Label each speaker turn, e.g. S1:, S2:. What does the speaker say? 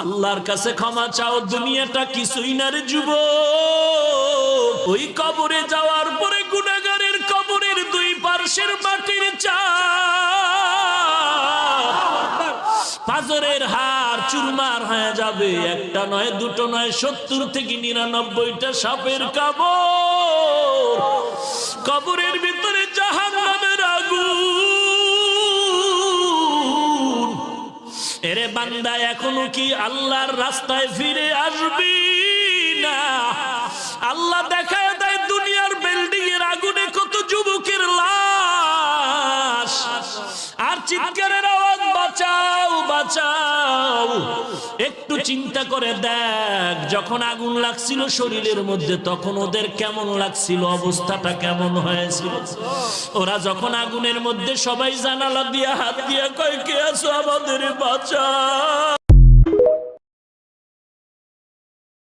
S1: আল্লাহর কাছে ক্ষমা চাও, দুনিয়াটা কিছুই না রে যুবক। ওই কবরে যাওয়ার পরে গুনাহগারের কবরের দুই পার্শ্বের মাটির চাপ পাজরের হাড় চুরমার হয়ে যাবে। একটা নয়, দুটো নয়, 70 থেকে 99টা সাপের কামড়। কবরের ভিতরে জাহান্নামের আগুন। এরে বান্দা, এখনো কি আল্লাহর রাস্তায় ফিরে আসবি না? আল্লাহ দেখায় দেয় দুনিয়ার বিল্ডিং এর আগুনে কত যুবকের লাশ, আর চিৎকারের আওয়াজ, বাঁচাও বাঁচাও। একটু চিন্তা করে দেখ, যখন আগুন লাগছিল শরীরের মধ্যে তখন ওদের কেমন লাগছিল, অবস্থাটা কেমন হয়েছিল। ওরা যখন আগুনের মধ্যে সবাই জানালা দিয়া হাত দিয়া কয়, কে আছো আমাদের বাঁচাও।